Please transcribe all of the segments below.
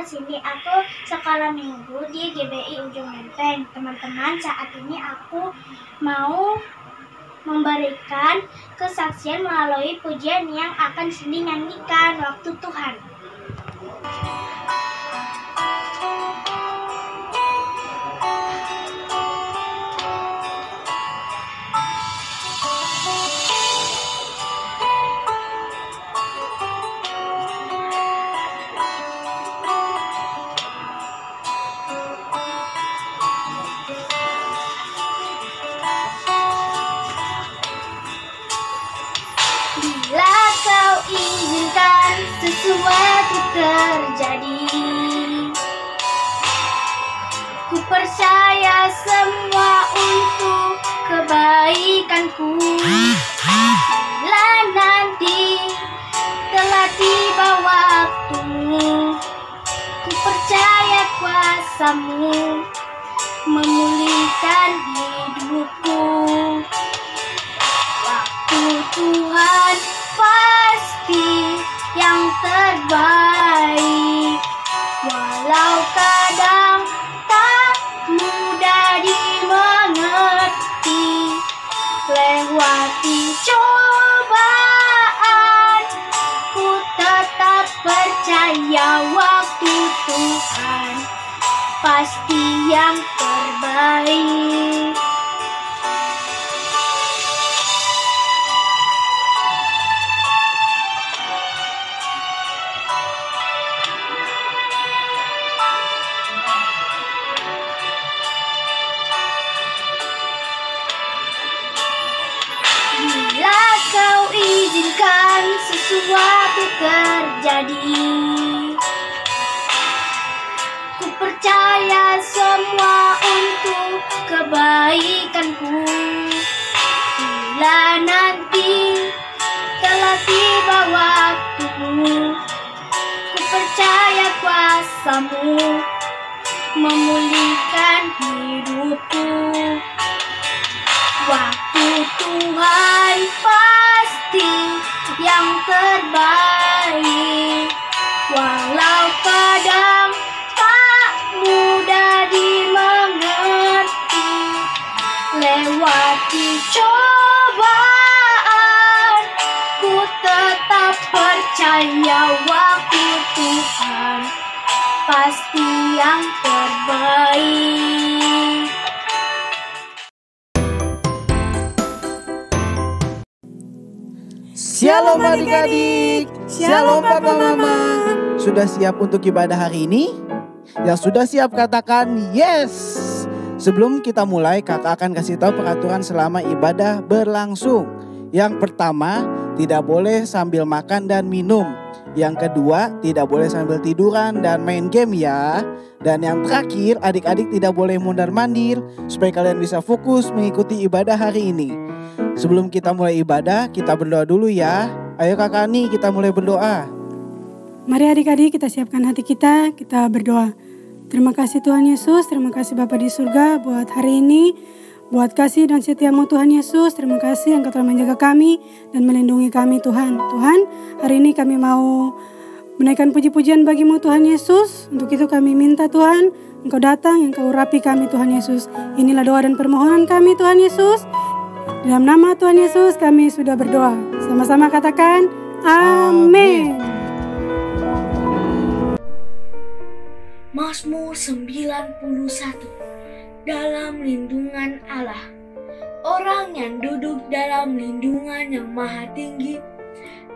ke sini. Aku sekolah minggu di GBI Ujung Menteng. Teman-teman, saat ini aku mau memberikan kesaksian melalui pujian yang akan Cindy nyanyikan, Waktu Tuhan. Bila kau izinkan sesuatu terjadi, ku percaya semua untuk kebaikanku. Bila nanti telah tiba waktumu, ku percaya kuasamu memulihkan hidupku. Tuhan pasti yang terbaik, walau kadang tak mudah dimengerti. Lewati cobaan, ku tetap percaya waktu Tuhan pasti yang terbaik. Bila kau izinkan sesuatu terjadi, ku percaya semua untuk kebaikanku. Bila nanti telah tiba waktumu, ku percaya kuasamu memulihkan hidupku. Waktu Tuhan pasti yang terbaik, walau kadang tak mudah dimengerti. Lewati cobaan, ku tetap percaya waktu Tuhan pasti yang terbaik. Shalom adik-adik, shalom papa mama. Sudah siap untuk ibadah hari ini? Yang sudah siap katakan yes. Sebelum kita mulai, kakak akan kasih tahu peraturan selama ibadah berlangsung. Yang pertama, tidak boleh sambil makan dan minum. Yang kedua, tidak boleh sambil tiduran dan main game ya. Dan yang terakhir, adik-adik tidak boleh mundar-mandir supaya kalian bisa fokus mengikuti ibadah hari ini. Sebelum kita mulai ibadah, kita berdoa dulu ya. Ayo kakak Ani, kita mulai berdoa. Mari adik-adik kita siapkan hati kita berdoa. Terima kasih Tuhan Yesus, terima kasih Bapa di surga buat hari ini. Buat kasih dan setiamu Tuhan Yesus, terima kasih Engkau telah menjaga kami dan melindungi kami Tuhan. Tuhan, hari ini kami mau menaikkan puji-pujian bagimu Tuhan Yesus. Untuk itu kami minta Tuhan, Engkau datang, Engkau urapi kami Tuhan Yesus. Inilah doa dan permohonan kami Tuhan Yesus. Dalam nama Tuhan Yesus kami sudah berdoa. Sama-sama katakan amin. Mazmur 91. Dalam lindungan Allah. Orang yang duduk dalam lindungan yang maha tinggi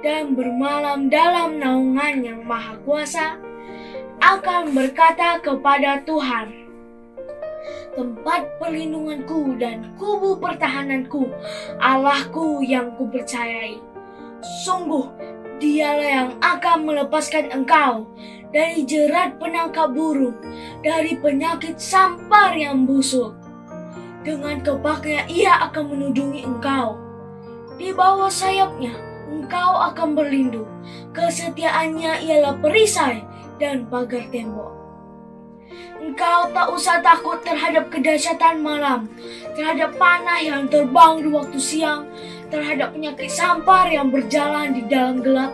dan bermalam dalam naungan yang maha kuasa akan berkata kepada Tuhan, tempat perlindunganku dan kubu pertahananku, Allahku yang kupercayai. Sungguh, dialah yang akan melepaskan engkau dari jerat penangkap burung, dari penyakit sampar yang busuk. Dengan kepaknya ia akan menudungi engkau. Di bawah sayapnya engkau akan berlindung. Kesetiaannya ialah perisai dan pagar tembok. Engkau tak usah takut terhadap kedahsyatan malam, terhadap panah yang terbang di waktu siang, terhadap penyakit sampar yang berjalan di dalam gelap,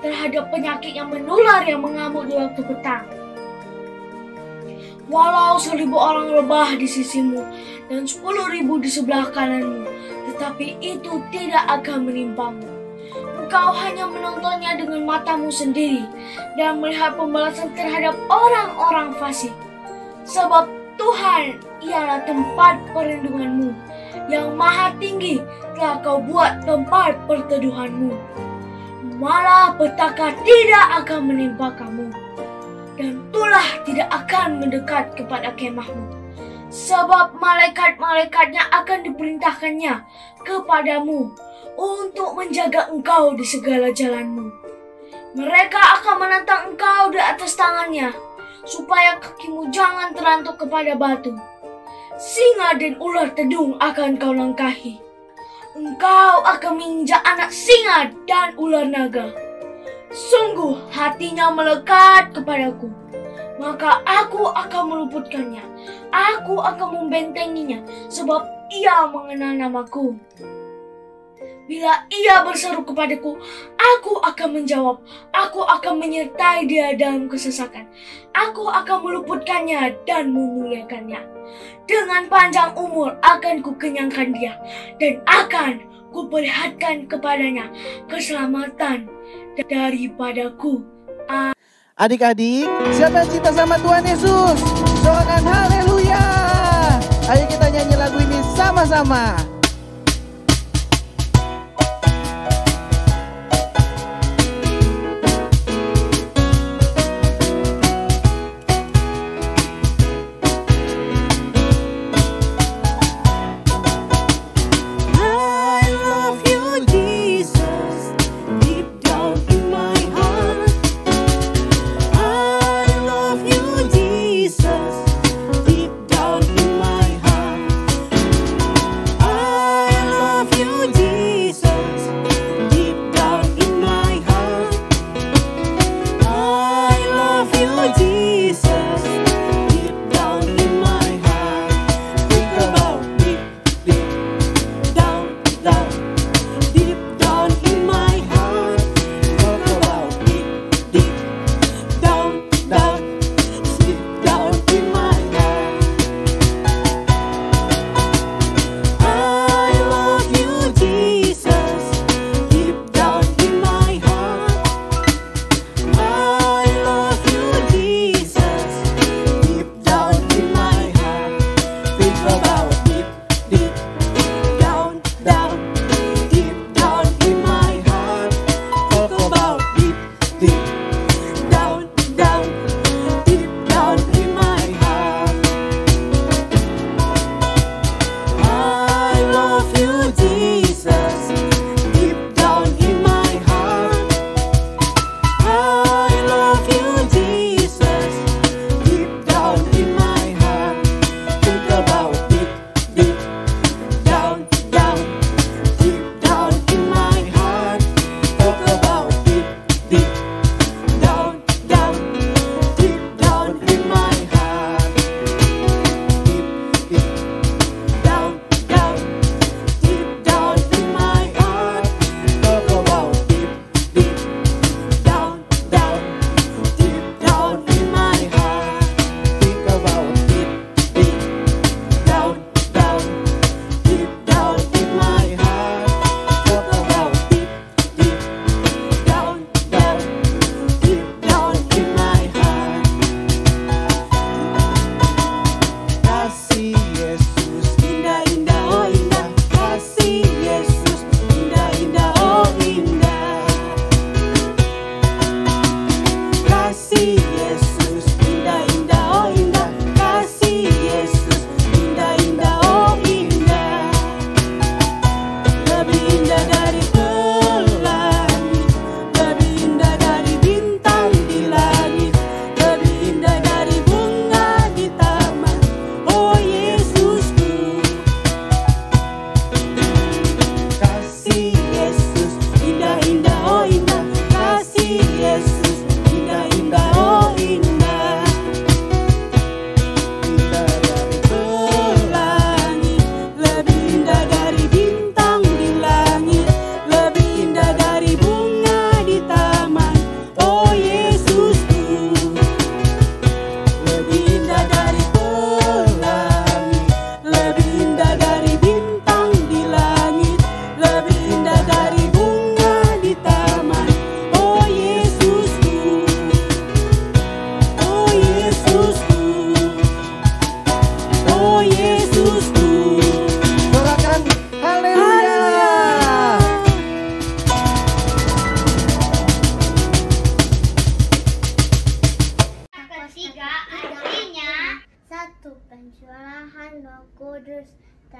terhadap penyakit yang menular yang mengamuk di waktu petang. Walau 1000 orang rebah di sisimu dan 10.000 di sebelah kananmu, tetapi itu tidak akan menimpamu. Engkau hanya menontonnya dengan matamu sendiri dan melihat pembalasan terhadap orang-orang fasik. Sebab Tuhan ialah tempat perlindunganmu, yang maha tinggi telah kau buat tempat perteduhanmu. Malah petaka tidak akan menimpa kamu, dan tulah tidak akan mendekat kepada kemahmu. Sebab malaikat-malaikatnya akan diperintahkannya kepadamu untuk menjaga engkau di segala jalanmu. Mereka akan menantang engkau di atas tangannya, supaya kakimu jangan terantuk kepada batu. Singa dan ular tedung akan kau langkahi. Engkau akan menginjak anak singa dan ular naga. Sungguh hatinya melekat kepadaku, maka aku akan meluputkannya. Aku akan membentenginya, sebab ia mengenal namaku. Bila ia berseru kepadaku, aku akan menjawab. Aku akan menyertai dia dalam kesesakan. Aku akan meluputkannya dan memuliakannya. Dengan panjang umur akan kukenyangkan dia, dan akan kuperlihatkan kepadanya keselamatan daripadaku. Adik-adik, siapa yang cinta sama Tuhan Yesus? Sorakan haleluya. Ayo kita nyanyi lagu ini sama-sama. Jesus, deep down in my heart.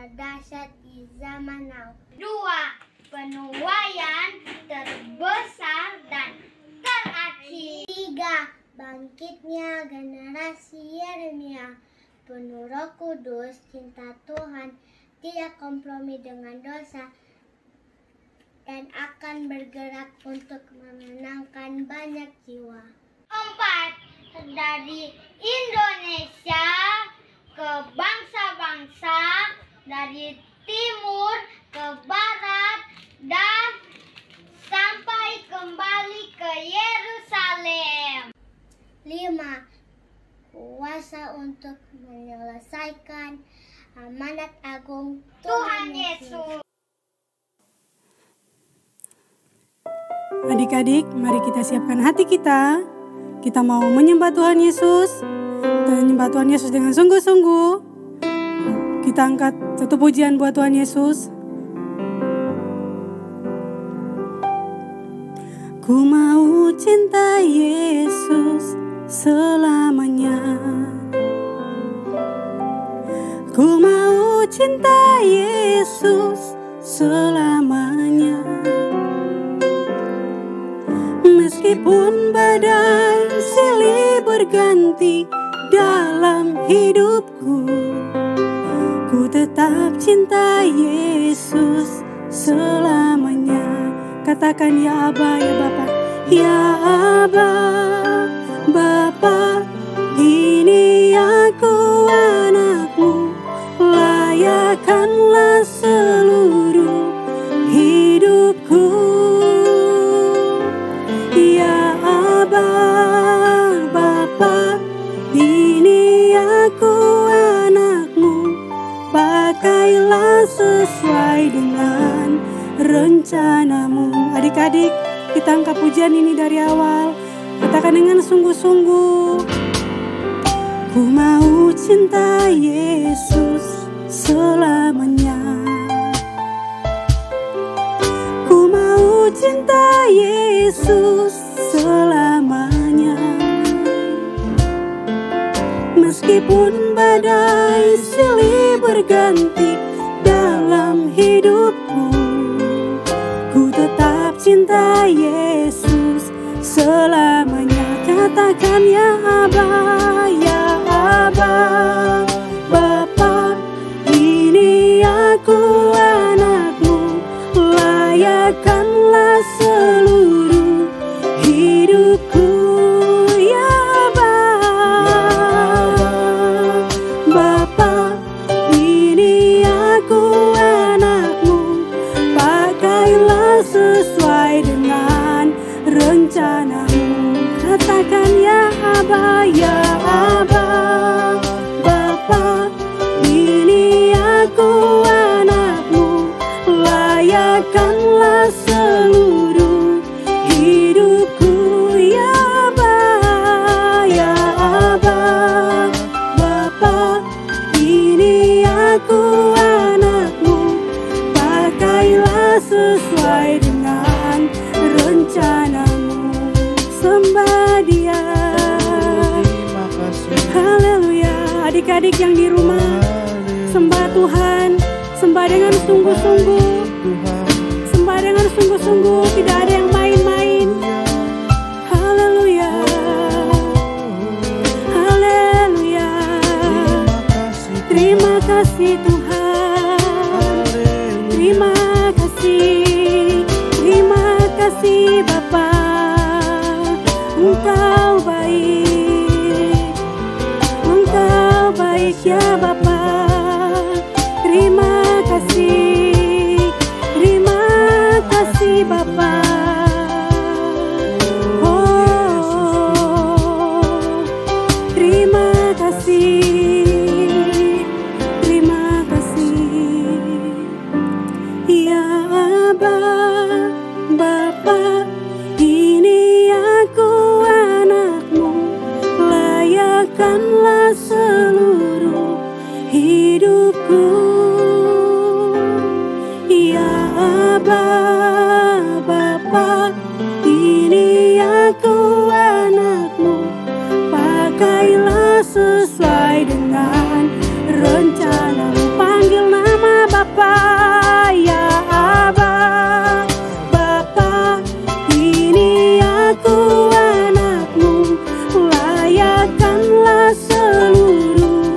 terdahsyat di zaman now. 2. Penuaian terbesar dan terakhir. 3. Bangkitnya generasi Yeremia, penuh Roh Kudus, cinta Tuhan, tidak kompromi dengan dosa, dan akan bergerak untuk memenangkan banyak jiwa. 4. Dari Indonesia ke bangsa-bangsa, dari timur ke barat, dan sampai kembali ke Yerusalem. 5. Kuasa untuk menyelesaikan amanat agung Tuhan Yesus. Adik-adik, mari kita siapkan hati kita. Kita mau menyembah Tuhan Yesus. Kita menyembah Tuhan Yesus dengan sungguh-sungguh. Kita angkat satu pujian buat Tuhan Yesus. Ku mau cinta Yesus selamanya. Ku mau cinta Yesus selamanya. Meskipun badai silih berganti dalam hidupku, ku tetap cinta Yesus selamanya. Katakan ya Aba, ya Bapa. Ya Aba, Bapa, ini aku anakmu, layakkanlah seluruh hidupku. Ya Aba, Bapa, ini aku anakmu, pakailah sesuai dengan rencanamu. Adik-adik, kita angkat pujian ini dari awal. Katakan dengan sungguh-sungguh. Ku mau cinta Yesus selamanya. Ku mau cinta Yesus selamanya. Meskipun badai silih berganti dalam hidupku, ku tetap cinta Yesus selamanya. Katakan ya Aba, ya Aba, Bapa, ini aku anakmu, layakkanlah seluruh hidupku. Ya Aba, Bapa, ini aku anakmu, pakailah sesuai dengan rencanamu. Katakan ya Aba, ya Aba, Bapa, ini aku anakmu, layakkanlah seluruh hidupku. Ya Aba, ya Aba, Bapa, ini aku anakmu, pakailah sesuai dengan rencanamu. Sembah Dia. Terima kasih. Haleluya. Adik-adik yang di rumah, sembah Tuhan, sembah dengan sungguh-sungguh, Tuhan. sembah dengan sungguh-sungguh, tidak ada yang main-main. Haleluya. Haleluya. Terima kasih Tuhan. Terima kasih. Terima kasih Bapa. Engkau baik ya Bapa. Terima kasih Bapa. Oh, terima kasih. Ya Aba, Bapa, ini aku anakmu, layakkanlah seluruh hidupku. Ya Aba, Bapa, Bapa, ya Aba. Bapa, ini aku anakmu, layakkanlah seluruh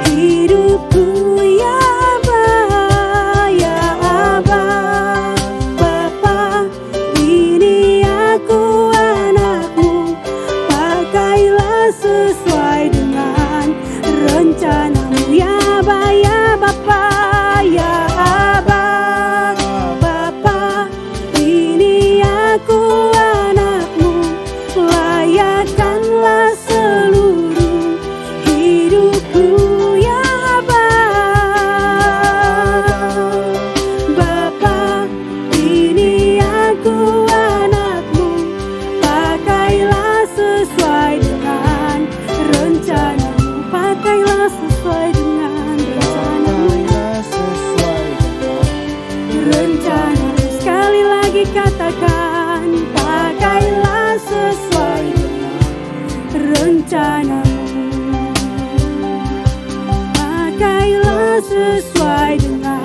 hidupku ya Aba, ya Aba. Bapa, ini aku anakmu, pakailah sesuai dengan rencanamu ya Aba, ya Bapa, ya Aba. Bapa, ini aku anakmu, layakkanlah seluruh hidupku ya Aba. Bapa, ini aku anakmu, pakailah sesuai dengan rencanamu, pakailah sesuai dengan rencanamu, rencanamu. Sekali lagi katakan, pakailah sesuai dengan rencanamu, pakailah sesuai dengan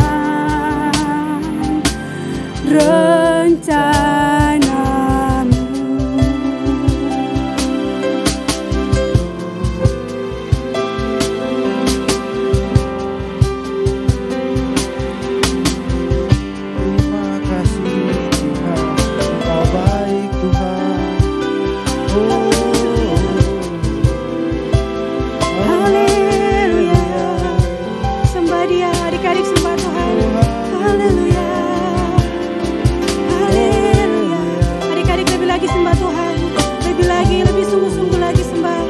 rencanamu. Terima kasih Tuhan, Engkau baik Tuhan. Haleluya. Sembah Dia, adik-adik sembah Tuhan. Haleluya. Haleluya. Adik-adik lebih lagi sembah Tuhan. Lebih lagi, lebih sungguh-sungguh lagi sembah.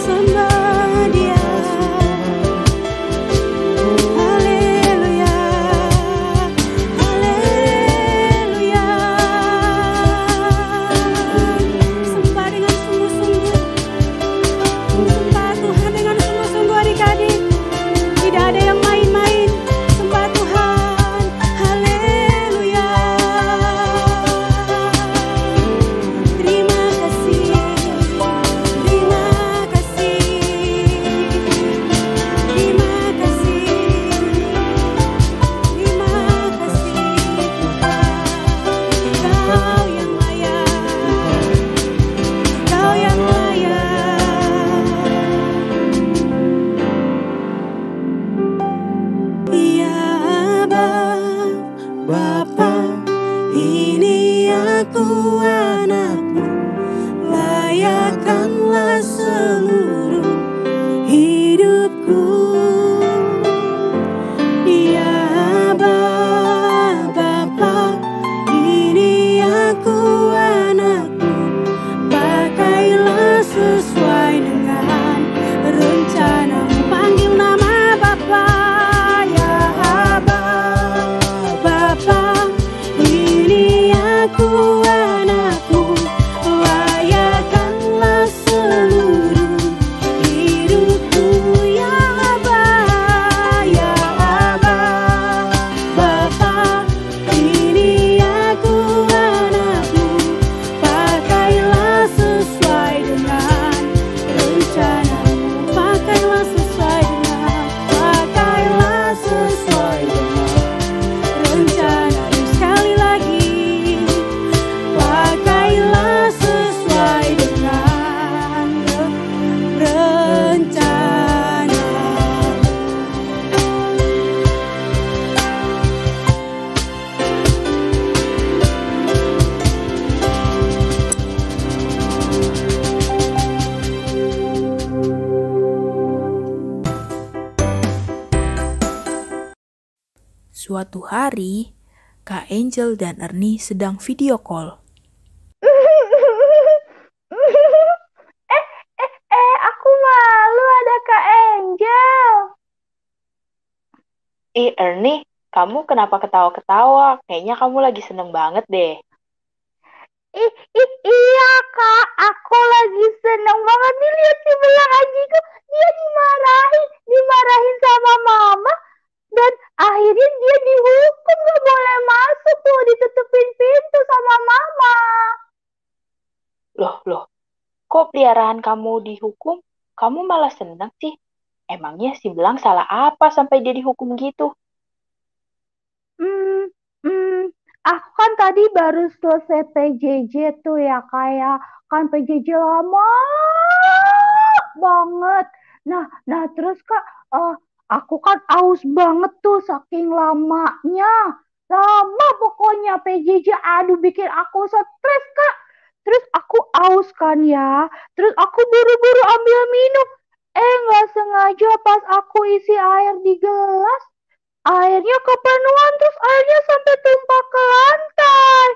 Sembah Dia. Haleluya. Haleluya. Sembah dengan sungguh-sungguh. Sembah Tuhan dengan sungguh-sungguh adik-adik. Tidak ada yang main-main. Sembah Tuhan. Haleluya. Terima kasih. Terima kasih. Terima kasih. Terima kasih Tuhan. Kau yang layak. Kau yang layak. Ya Aba, Bapa, ini aku anakmu, layakkanlah seluruh hidupku. Ya Aba, Bapa, ini aku anakmu, pakailah sesuai dengan rencanamu. Panggil nama Bapa, ya Aba. Bapa, ini aku anakmu, layakkanlah seluruh hidupku ya Aba, ya Aba. Bapa, ini aku anakmu, pakailah sesuai dengan rencanamu, pakailah sesuai dengan, pakailah sesuai dengan rencanamu. Sekali lagi, pakailah sesuai dengan rencanamu. Suatu hari, Kak Angel dan Ernie sedang video call. Aku malu ada Kak Angel. Ernie, kamu kenapa ketawa-ketawa? Kayaknya kamu lagi seneng banget deh. Iya Kak, aku lagi seneng banget nih lihat si belang anjingku. Dia dimarahin sama mama. Dan akhirnya dia dihukum, gak boleh masuk tuh, ditutupin pintu sama mama. Loh, kok peliharaan kamu dihukum? Kamu malah senang sih? Emangnya si belang salah apa sampai dia dihukum gitu? tadi baru selesai PJJ tuh ya, kayak kan PJJ lama banget. Nah terus Kak, aku kan aus banget tuh saking lamanya. Lama pokoknya PJJ, aduh bikin aku stres Kak. Terus aku aus kan ya, terus aku buru-buru ambil minum. Nggak sengaja pas aku isi air di gelas, airnya kepenuhan, terus airnya sampai tumpah ke lantai.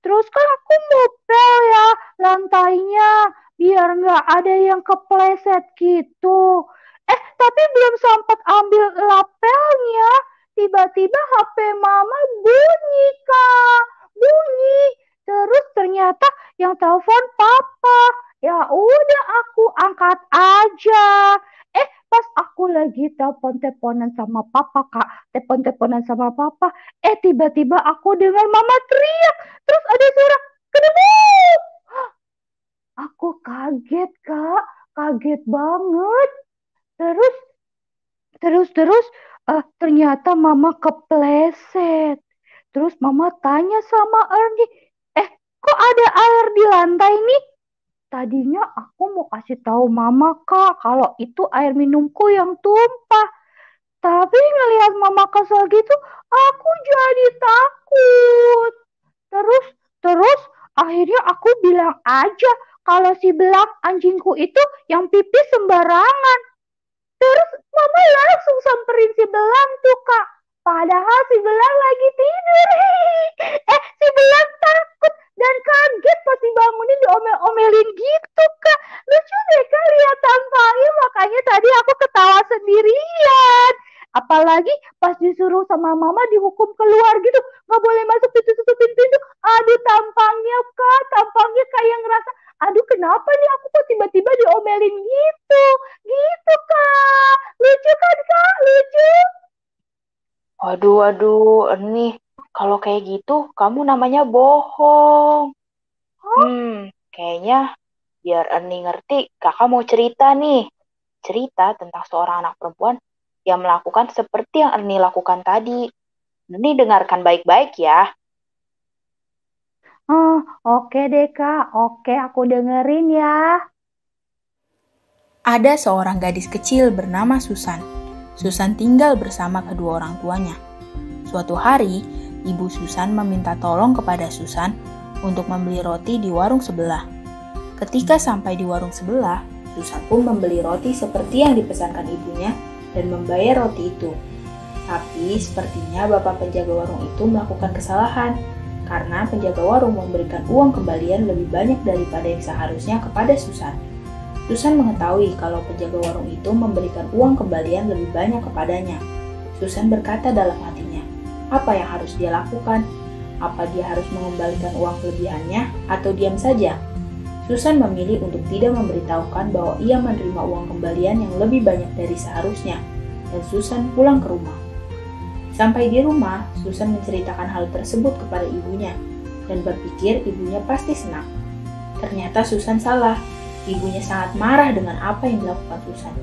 Terus kan aku ngepel ya lantainya biar nggak ada yang kepleset gitu. Tapi belum sempat ambil lapelnya, tiba-tiba HP Mama bunyi Kak, bunyi. Terus ternyata yang telepon Papa. Ya udah aku angkat aja. Pas aku lagi telepon-teleponan sama Papa Kak, telepon-teleponan sama Papa, tiba-tiba aku dengar Mama teriak. Terus ada suara kedebuk. Aku kaget Kak, kaget banget. Terus ternyata Mama kepleset. Terus Mama tanya sama Ernie, kok ada air di lantai nih? Tadinya aku mau kasih tahu Mama Kak, kalau itu air minumku yang tumpah. Tapi ngelihat Mama kesel gitu, aku jadi takut. Terus akhirnya aku bilang aja kalau si Belang anjingku itu yang pipis sembarangan. Terus Mama langsung samperin si Belang tuh Kak. Padahal si Belang lagi tidur. Si Belang takut dan kaget pas dibangunin diomel-omelin gitu Kak. Lucu deh Kak lihat tampangnya, makanya tadi aku ketawa sendirian. Apalagi pas disuruh sama Mama dihukum keluar gitu, nggak boleh masuk, tutupin pintu. Aduh tampangnya Kak, tampangnya kayak ngerasa, aduh kenapa nih aku kok tiba-tiba diomelin gitu Kak. Lucu kan Kak, lucu. Waduh, Ernie, kalau kayak gitu kamu namanya bohong. Kayaknya biar Ernie ngerti, kakak mau cerita nih. Cerita tentang seorang anak perempuan yang melakukan seperti yang Ernie lakukan tadi. Ernie dengarkan baik-baik ya. Oke deh Kak, oke aku dengerin ya. Ada seorang gadis kecil bernama Susan. Susan tinggal bersama kedua orang tuanya. Suatu hari, ibu Susan meminta tolong kepada Susan untuk membeli roti di warung sebelah. Ketika sampai di warung sebelah, Susan pun membeli roti seperti yang dipesankan ibunya dan membayar roti itu. Tapi sepertinya bapak penjaga warung itu melakukan kesalahan karena penjaga warung memberikan uang kembalian lebih banyak daripada yang seharusnya kepada Susan. Susan mengetahui kalau penjaga warung itu memberikan uang kembalian lebih banyak kepadanya. Susan berkata dalam hatinya, apa yang harus dia lakukan? Apa dia harus mengembalikan uang kelebihannya atau diam saja? Susan memilih untuk tidak memberitahukan bahwa ia menerima uang kembalian yang lebih banyak dari seharusnya, dan Susan pulang ke rumah. Sampai di rumah, Susan menceritakan hal tersebut kepada ibunya, dan berpikir ibunya pasti senang. Ternyata Susan salah. Ibunya sangat marah dengan apa yang dilakukan Susan.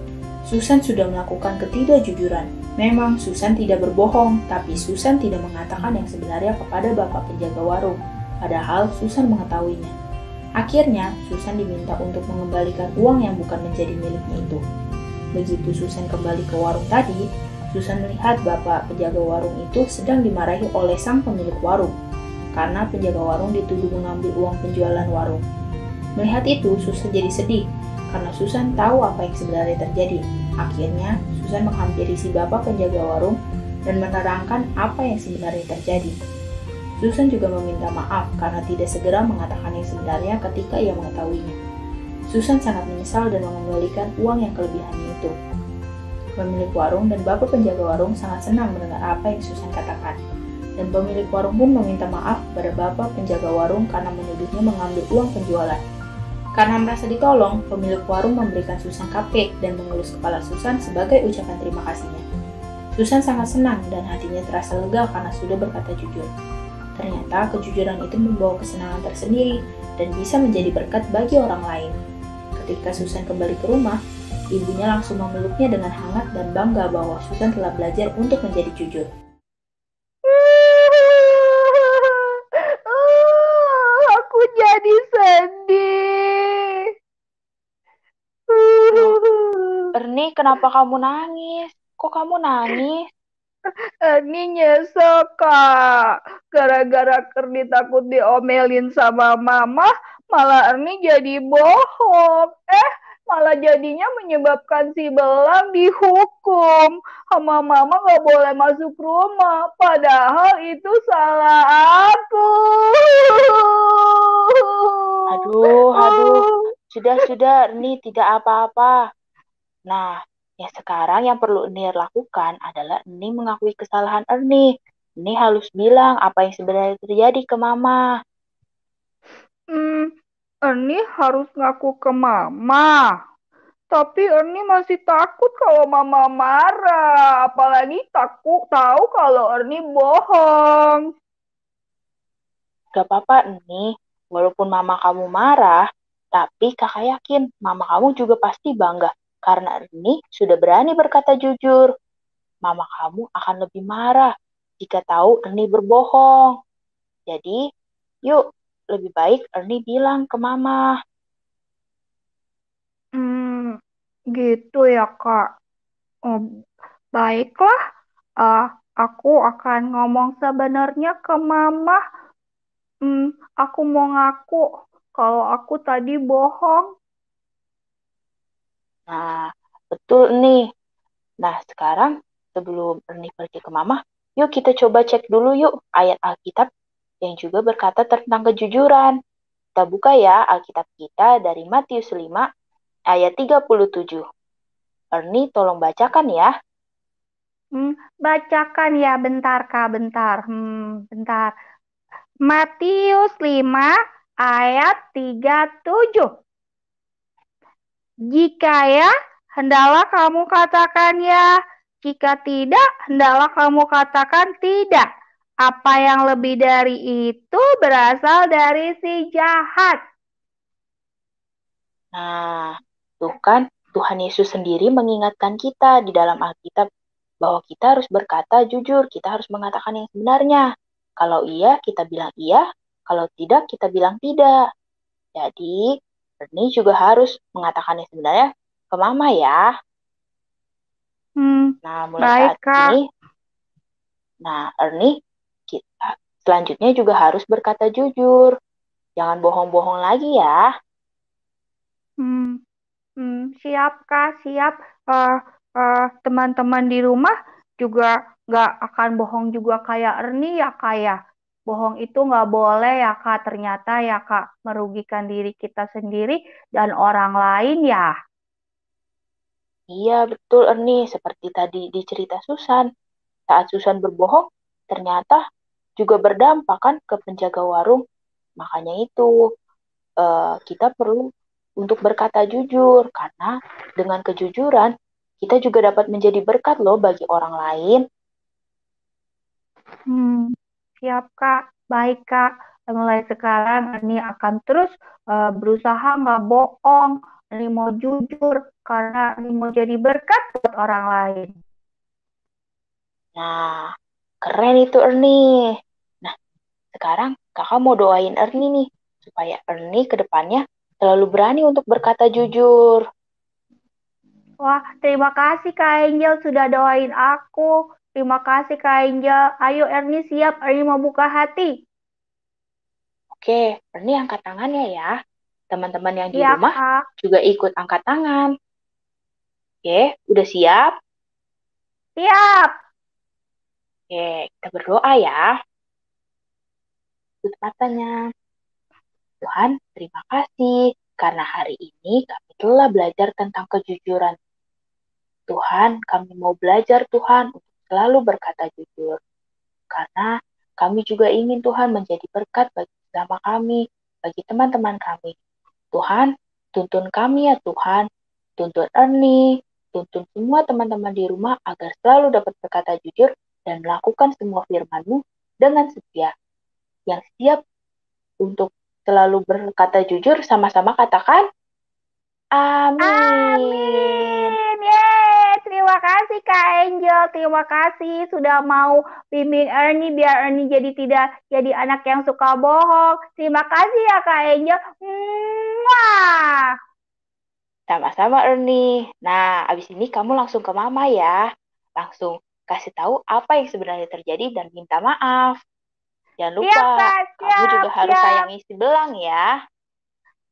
Susan sudah melakukan ketidakjujuran. Memang Susan tidak berbohong, tapi Susan tidak mengatakan yang sebenarnya kepada bapak penjaga warung, padahal Susan mengetahuinya. Akhirnya, Susan diminta untuk mengembalikan uang yang bukan menjadi miliknya itu. Begitu Susan kembali ke warung tadi, Susan melihat bapak penjaga warung itu sedang dimarahi oleh sang pemilik warung, karena penjaga warung dituduh mengambil uang penjualan warung. Melihat itu, Susan jadi sedih, karena Susan tahu apa yang sebenarnya terjadi. Akhirnya, Susan menghampiri si bapak penjaga warung dan menerangkan apa yang sebenarnya terjadi. Susan juga meminta maaf karena tidak segera mengatakan yang sebenarnya ketika ia mengetahuinya. Susan sangat menyesal dan mengembalikan uang yang kelebihannya itu. Pemilik warung dan bapak penjaga warung sangat senang mendengar apa yang Susan katakan. Dan pemilik warung pun meminta maaf kepada bapak penjaga warung karena menuduhnya mengambil uang penjualan. Karena merasa ditolong, pemilik warung memberikan Susan cupcake dan mengelus kepala Susan sebagai ucapan terima kasihnya. Susan sangat senang dan hatinya terasa lega karena sudah berkata jujur. Ternyata kejujuran itu membawa kesenangan tersendiri dan bisa menjadi berkat bagi orang lain. Ketika Susan kembali ke rumah, ibunya langsung memeluknya dengan hangat dan bangga bahwa Susan telah belajar untuk menjadi jujur. Ernie, kenapa kamu nangis? Kok kamu nangis? Ernie nyesel, Kak. Gara-gara Ernie takut diomelin sama mama, malah Ernie jadi bohong. Malah jadinya menyebabkan si Belang dihukum. Sama mama gak boleh masuk rumah. Padahal itu salah aku. Aduh. Sudah, Ernie, tidak apa-apa. Nah, ya sekarang yang perlu Ernie lakukan adalah Ernie mengakui kesalahan Ernie. Ernie harus bilang apa yang sebenarnya terjadi ke mama. Ernie harus ngaku ke mama. Tapi Ernie masih takut kalau mama marah. Apalagi takut tahu kalau Ernie bohong. Gak apa-apa, Ernie. Walaupun mama kamu marah, tapi kakak yakin mama kamu juga pasti bangga. Karena Ernie sudah berani berkata jujur. Mama kamu akan lebih marah jika tahu Ernie berbohong. Jadi, yuk, lebih baik Ernie bilang ke mama. Gitu ya, Kak. Baiklah, aku akan ngomong sebenarnya ke mama. Aku mau ngaku kalau aku tadi bohong. Nah, betul nih. Nah, sekarang sebelum Ernie pergi ke mama, yuk kita coba cek dulu yuk ayat Alkitab yang juga berkata tentang kejujuran. Kita buka ya Alkitab kita dari Matius 5 ayat 37. Ernie tolong bacakan ya. Bacakan ya, bentar Kak, bentar. Bentar. Matius 5 ayat 37. Jika ya, hendaklah kamu katakan ya. Jika tidak, hendaklah kamu katakan tidak. Apa yang lebih dari itu berasal dari si jahat. Nah, tuh kan Tuhan Yesus sendiri mengingatkan kita di dalam Alkitab bahwa kita harus berkata jujur, kita harus mengatakan yang sebenarnya. Kalau iya, kita bilang iya. Kalau tidak, kita bilang tidak. Jadi, Ernie juga harus mengatakan yang sebenarnya ke mama ya. Nah, mulai Baik, saat Kak. ini, Ernie, kita selanjutnya juga harus berkata jujur. Jangan bohong-bohong lagi ya. Siap, Kak, siap. Teman-teman di rumah juga nggak akan bohong juga kayak Ernie ya, Kak ya. Bohong itu nggak boleh ya, Kak. Ternyata ya, Kak, merugikan diri kita sendiri dan orang lain ya. Iya, betul Ernie. Seperti tadi di cerita Susan. Saat Susan berbohong, ternyata juga berdampak kan ke penjaga warung. Makanya itu, kita perlu untuk berkata jujur. Karena dengan kejujuran, kita juga dapat menjadi berkat loh bagi orang lain. Siap, Kak. Baik, Kak. Mulai sekarang Ernie akan terus berusaha nggak bohong. Ernie mau jujur karena Ernie mau jadi berkat buat orang lain. Nah, keren itu Ernie. Nah, sekarang kakak mau doain Ernie nih. Supaya Ernie ke depannya selalu berani untuk berkata jujur. Wah, terima kasih Kak Angel sudah doain aku. Terima kasih Kak Angel. Ayo Ernie siap, Ernie mau buka hati. Oke, Ernie angkat tangannya ya. Teman-teman yang di Siap, rumah Kak. juga ikut angkat tangan. Oke, udah siap? Siap. Oke, kita berdoa ya. Tutup matanya. Tuhan, terima kasih karena hari ini kami telah belajar tentang kejujuran. Tuhan, kami mau belajar Tuhan untuk selalu berkata jujur. Karena kami juga ingin Tuhan menjadi berkat bagi sesama kami, bagi teman-teman kami. Tuhan, tuntun kami ya Tuhan, tuntun Ernie, tuntun semua teman-teman di rumah agar selalu dapat berkata jujur dan melakukan semua firman-Mu dengan setia. Yang siap untuk selalu berkata jujur, sama-sama katakan, amin. Amin. Yeay, terima kasih Kak Angel. Terima kasih sudah mau bimbing Ernie biar Ernie tidak jadi anak yang suka bohong. Terima kasih ya Kak Angel. Mwah. Sama-sama Ernie. Nah, abis ini kamu langsung ke mama ya. Langsung kasih tahu apa yang sebenarnya terjadi dan minta maaf. Jangan lupa, Siap, Kak. kamu juga harus Siap. sayangi si Belang ya.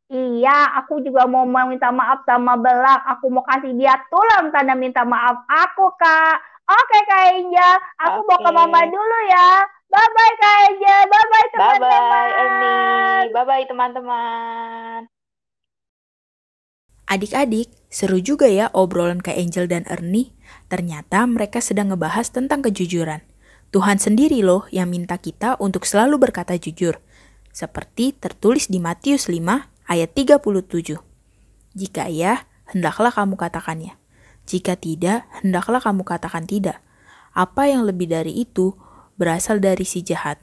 Iya, aku juga mau minta maaf sama Belang. Aku mau kasih dia tulang tanda minta maaf aku, Kak. Oke, Kak Angel. Aku mau ke mama dulu ya. Bye-bye, Kak Angel. Bye-bye, teman-teman. Bye-bye Ernie. Bye-bye teman-teman. Adik-adik, seru juga ya obrolan Kak Angel dan Ernie. Ternyata mereka sedang ngebahas tentang kejujuran. Tuhan sendiri loh yang minta kita untuk selalu berkata jujur. Seperti tertulis di Matius 5 ayat 37. Jika iya, hendaklah kamu katakannya. Jika tidak, hendaklah kamu katakan tidak. Apa yang lebih dari itu berasal dari si jahat.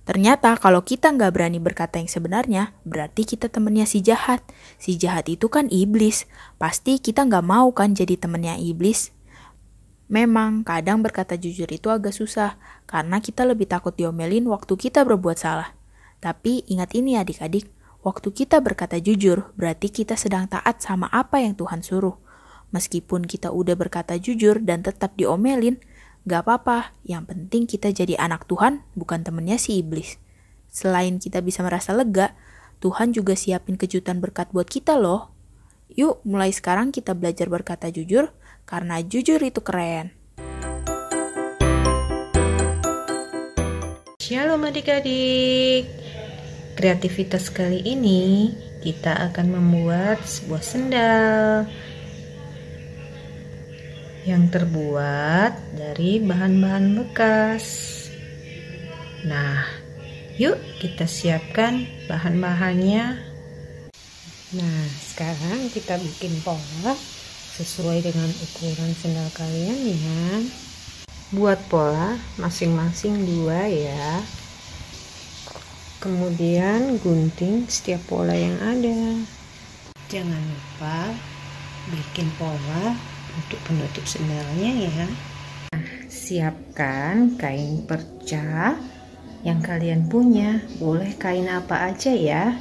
Ternyata kalau kita nggak berani berkata yang sebenarnya, berarti kita temennya si jahat. Si jahat itu kan iblis. Pasti kita nggak mau kan jadi temennya iblis. Memang kadang berkata jujur itu agak susah, karena kita lebih takut diomelin waktu kita berbuat salah. Tapi ingat ini adik-adik, waktu kita berkata jujur, berarti kita sedang taat sama apa yang Tuhan suruh. Meskipun kita udah berkata jujur dan tetap diomelin, gak apa-apa, yang penting kita jadi anak Tuhan, bukan temennya si iblis. Selain kita bisa merasa lega, Tuhan juga siapin kejutan berkat buat kita loh. Yuk, mulai sekarang kita belajar berkata jujur, karena jujur itu keren. Shalom adik-adik. Kreativitas kali ini kita akan membuat sebuah sendal yang terbuat dari bahan-bahan bekas. Nah, yuk kita siapkan bahan-bahannya. Nah, sekarang kita bikin pola sesuai dengan ukuran sendal kalian ya. Buat pola masing-masing 2 ya. Kemudian gunting setiap pola yang ada. Jangan lupa bikin pola untuk penutup sendalnya ya. Nah, siapkan kain perca yang kalian punya, boleh kain apa aja ya.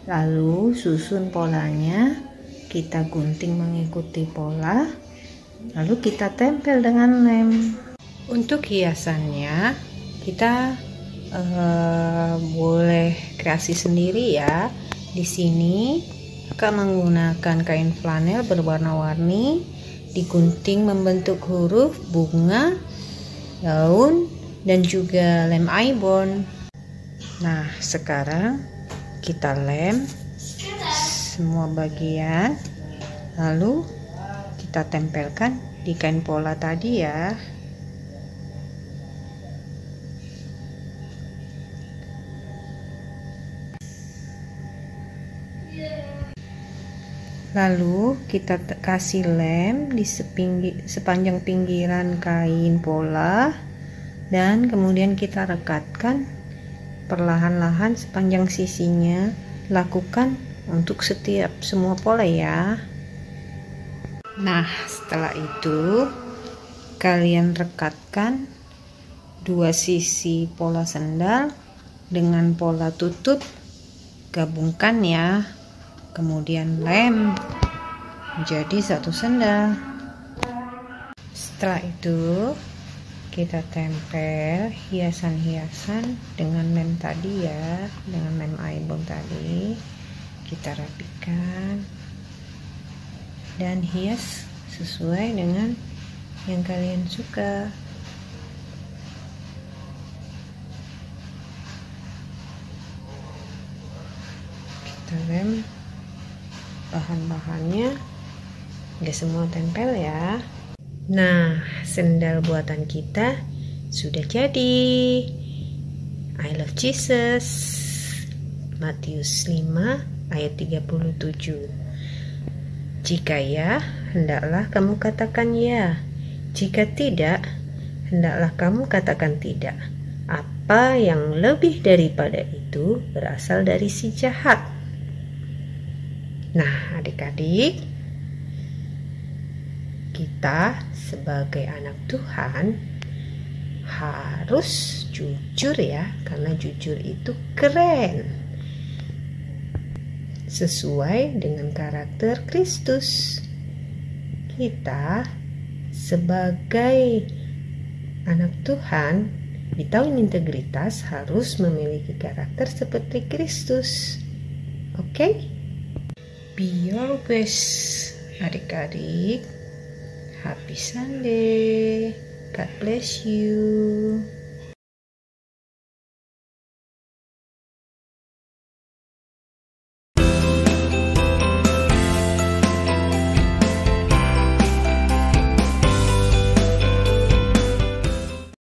Lalu susun polanya, kita gunting mengikuti pola, lalu kita tempel dengan lem. Untuk hiasannya kita boleh kreasi sendiri ya. Di sini akan menggunakan kain flanel berwarna-warni, digunting membentuk huruf, bunga, daun, dan juga lem ibon. Nah, sekarang kita lem semua bagian, lalu kita tempelkan di kain pola tadi ya. Lalu kita kasih lem di sepanjang pinggiran kain pola, dan kemudian kita rekatkan perlahan-lahan sepanjang sisinya. Lakukan untuk semua pola ya. Nah, setelah itu kalian rekatkan 2 sisi pola sendal dengan pola tutup, gabungkan ya. Kemudian lem menjadi satu sendal. Setelah itu kita tempel hiasan-hiasan dengan lem tadi ya, dengan lem ibon tadi. Kita rapikan dan hias sesuai dengan yang kalian suka. Kita lem bahan-bahannya, nggak semua tempel ya. Nah, sendal buatan kita sudah jadi. I love Jesus. Matius 5 ayat 37. Jika ya, hendaklah kamu katakan ya. Jika tidak, hendaklah kamu katakan tidak. Apa yang lebih daripada itu berasal dari si jahat. Nah, adik-adik, kita sebagai anak Tuhan harus jujur ya, karena jujur itu keren. sesuai dengan karakter Kristus. Kita sebagai anak Tuhan di tahun integritas harus memiliki karakter seperti Kristus. Oke? Be your best, adik-adik. Happy Sunday. God bless you.